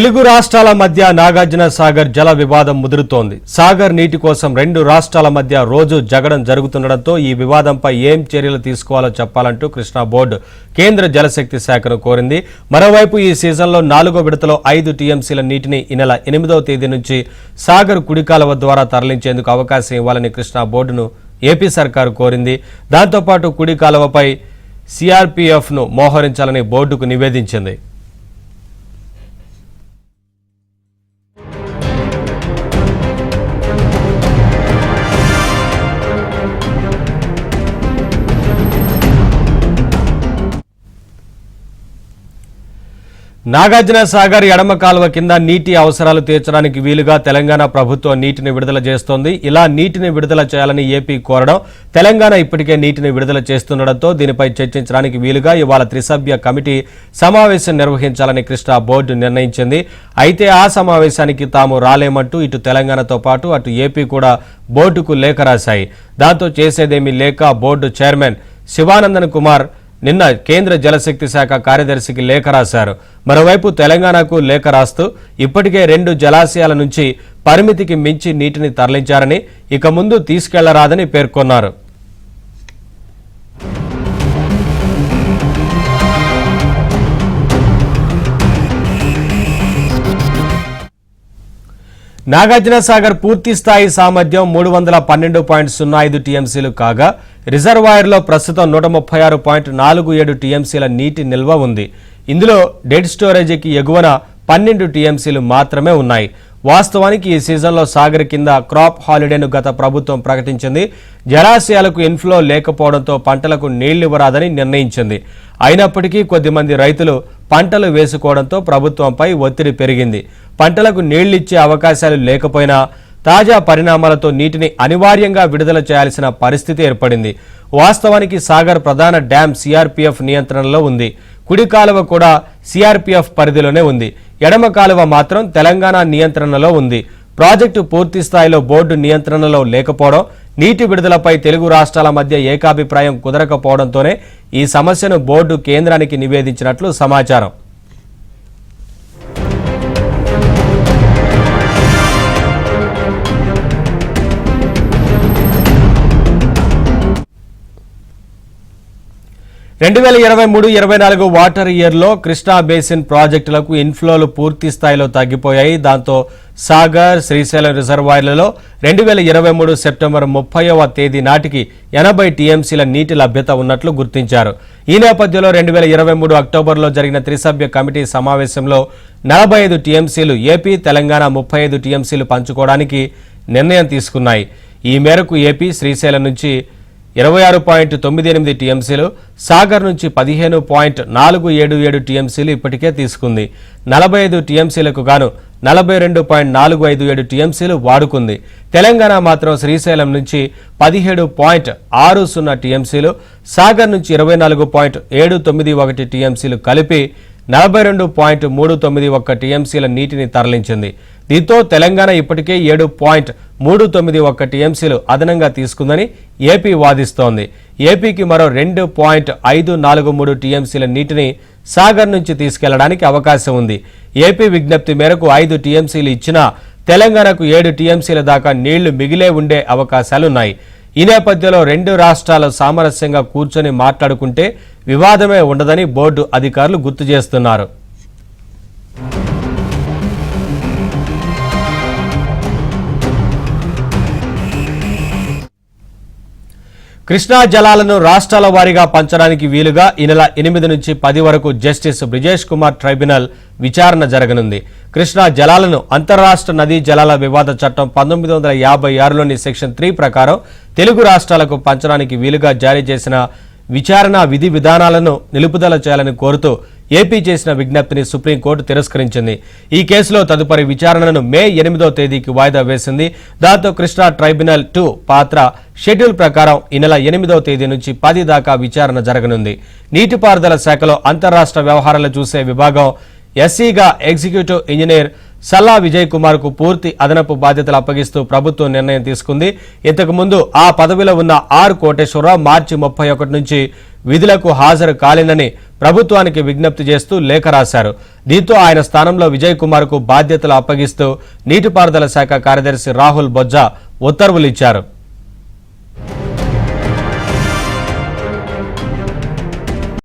తెలుగు రాష్ట్రాల మధ్య నాగార్జున సాగర్ జల వివాదం ముదురుతోంది. సాగర్ నీటి కోసం రెండు రాష్ట్రాల మధ్య రోజు జగడం జరుగుతుండటంతో ఈ వివాదంపై ఏం చర్యలు తీసుకోవాలో చెప్పాలంటూ కృష్ణా బోర్డు కేంద్ర జలశక్తి శాఖను కోరింది. మరోవైపు ఈ సీజన్లో 4వ విడతలో 5 టీఎంసీల నీటిని ఈ నెల 8వ తేదీ నుంచి సాగర్ కుడికాలువ ద్వారా తరలించేందుకు అవకాశం ఇవ్వాలని కృష్ణా బోర్డును ఏపీ సర్కారు కోరింది. దాంతోపాటు కుడికాలువపై సిఆర్పీఎఫ్ను మోహరించాలని బోర్డుకు నివేదించింది. నాగార్జున సాగర్ ఎడమ కాలువ కింద నీటి అవసరాలు తీర్చడానికి వీలుగా తెలంగాణ ప్రభుత్వం నీటిని విడుదల చేస్తోంది. ఇలా నీటిని విడుదల చేయాలని ఏపీ కోరడం, తెలంగాణ ఇప్పటికే నీటిని విడుదల చేస్తుండటంతో దీనిపై చర్చించడానికి వీలుగా ఇవాళ త్రిసభ్య కమిటీ సమావేశం నిర్వహించాలని కృష్ణా బోర్డు నిర్ణయించింది. అయితే ఆ సమావేశానికి తాము రాలేమంటూ ఇటు తెలంగాణతో పాటు అటు ఏపీ కూడా బోర్డుకు లేఖ రాశాయి. దాంతో చేసేదేమీ లేక బోర్డు చైర్మన్ శివానందన్ కుమార్ నిన్న కేంద్ర జలశక్తి శాఖ కార్యదర్శికి లేఖ రాశారు. మరోవైపు తెలంగాణకు లేఖ రాస్తూ ఇప్పటికే 2 జలాశయాల నుంచి పరిమితికి మించి నీటిని తరలించారని, ఇక ముందు తీసుకెళ్లరాదని పేర్కొన్నారు. నాగార్జున సాగర్ పూర్తి స్థాయి సామర్థ్యం 312.05 టీఎంసీలు కాగా రిజర్వాయర్లో ప్రస్తుతం 136.47 టీఎంసీల నీటి నిల్వ ఉంది. ఇందులో డెడ్ స్టోరేజీకి ఎగువన 12 టీఎంసీలు మాత్రమే ఉన్నాయి. వాస్తవానికి ఈ సీజన్లో సాగర్ కింద క్రాప్ హాలిడేను గత ప్రభుత్వం ప్రకటించింది. జలాశయాలకు ఇన్ఫ్లో లేకపోవడంతో పంటలకు నీళ్లివ్వరాదని నిర్ణయించింది. అయినప్పటికీ కొద్దిమంది రైతులు పంటలు వేసుకోవడంతో ప్రభుత్వంపై ఒత్తిడి పెరిగింది. పంటలకు నీళ్లిచ్చే అవకాశాలు లేకపోయినా తాజా పరిణామాలతో నీటిని అనివార్యంగా విడుదల చేయాల్సిన పరిస్థితి ఏర్పడింది. వాస్తవానికి సాగర్ ప్రధాన డ్యాం సిఆర్పీఎఫ్ నియంత్రణలో ఉంది. కుడి కాలువ కూడా సిఆర్పీఎఫ్ పరిధిలోనే ఉంది. ఎడమ కాలువ మాత్రం తెలంగాణ నియంత్రణలో ఉంది. ప్రాజెక్టు పూర్తి స్థాయిలో బోర్డు నియంత్రణలో లేకపోవడం, నీటి విడుదలపై తెలుగు రాష్ట్రాల మధ్య ఏకాభిప్రాయం కుదరకపోవడంతోనే ఈ సమస్యను బోర్డు కేంద్రానికి నివేదించినట్లు సమాచారం. రెండు 2023-24 వాటర్ ఇయర్లో కృష్ణా బేసిన్ ప్రాజెక్టులకు ఇన్ఫ్లోలు పూర్తి స్థాయిలో తగ్గిపోయాయి. దాంతో సాగర్, శ్రీశైలం రిజర్వాయర్లలో 2023 సెప్టెంబర్ 30వ తేదీ నాటికి 80 టీఎంసీల నీటి లభ్యత ఉన్నట్లు గుర్తించారు. ఈ నేపథ్యంలో 2023 అక్టోబర్లో జరిగిన త్రిసభ్య కమిటీ సమావేశంలో 45 టీఎంసీలు ఏపీ, తెలంగాణ 35 టీఎంసీలు పంచుకోవడానికి నిర్ణయం తీసుకున్నాయి. ఈ మేరకు ఏపీ శ్రీశైలం నుంచి 26.98 టీఎంసీలు, సాగర్ నుంచి 15.477 టీఎంసీలు ఇప్పటికే తీసుకుంది. 45 టీఎంసీలకు గాను 42.457 టీఎంసీలు వాడుకుంది. తెలంగాణ మాత్రం శ్రీశైలం నుంచి 17.60 టీఎంసీలు, సాగర్ నుంచి 24.791 టీఎంసీలు కలిపి 42.391 టీఎంసీల నీటిని తరలించింది. దీంతో తెలంగాణ ఇప్పటికే 7.391 టీఎంసీలు అదనంగా తీసుకుందని ఏపీ వాదిస్తోంది. ఏపీకి మరో 2.543 టీఎంసీల నీటిని సాగర్ నుంచి తీసుకెళ్లడానికి అవకాశం ఉంది. ఏపీ విజ్ఞప్తి మేరకు 5 టీఎంసీలు ఇచ్చినా తెలంగాణకు 7 టీఎంసీల దాకా నీళ్లు మిగిలే ఉండే అవకాశాలున్నాయి. ఈ నేపథ్యంలో 2 రాష్ట్రాలు సామరస్యంగా కూర్చొని మాట్లాడుకుంటే వివాదమే ఉండదని బోర్డు అధికారులు గుర్తు చేస్తున్నారు. కృష్ణా జలాలను రాష్ట్రాల వారీగా పంచడానికి వీలుగా ఈ నెల 8 నుంచి 10 వరకు జస్టిస్ బ్రిజేష్ కుమార్ ట్రైబ్యునల్ విచారణ జరగనుంది. కృష్ణా జలాలను అంతర్రాష్ట్ర నదీ జలాల వివాద చట్టం 1956లోని సెక్షన్ 3 ప్రకారం తెలుగు రాష్ట్రాలకు పంచడానికి వీలుగా జారీ చేసిన విచారణ విధి విధానాలను నిలుపుదల చేయాలని కోరుతూ ఏపీ చేసిన విజ్ఞప్తిని సుప్రీంకోర్టు తిరస్కరించింది. ఈ కేసులో తదుపరి విచారణను మే 8వ తేదీకి వాయిదా వేసింది. దాంతో కృష్ణా ట్రైబ్యునల్ 2 పాత్ర షెడ్యూల్ ప్రకారం ఈ నెల 8వ తేదీ నుంచి 10 దాకా విచారణ జరగనుంది. నీటిపారుదల శాఖలో అంతర్రాష్ట్ర వ్యవహారాలు చూసే విభాగం ఎస్సీగా ఎగ్జిక్యూటివ్ ఇంజనీర్ సల్లా విజయ్ కుమార్ కు పూర్తి అదనపు బాధ్యతలు అప్పగిస్తూ ప్రభుత్వం నిర్ణయం తీసుకుంది. ఇంతకు ముందు ఆ పదవిలో ఉన్న ఆర్ కోటేశ్వరరావు మార్చి 31 నుంచి విధులకు హాజరు కాలేనని ప్రభుత్వానికి విజ్ఞప్తి చేస్తూ లేఖ రాశారు. దీంతో ఆయన స్థానంలో విజయ్ కుమార్ కు బాధ్యతలు అప్పగిస్తూ నీటిపారుదల శాఖ కార్యదర్శి రాహుల్ బొజ్జా ఉత్తర్వులిచ్చారు.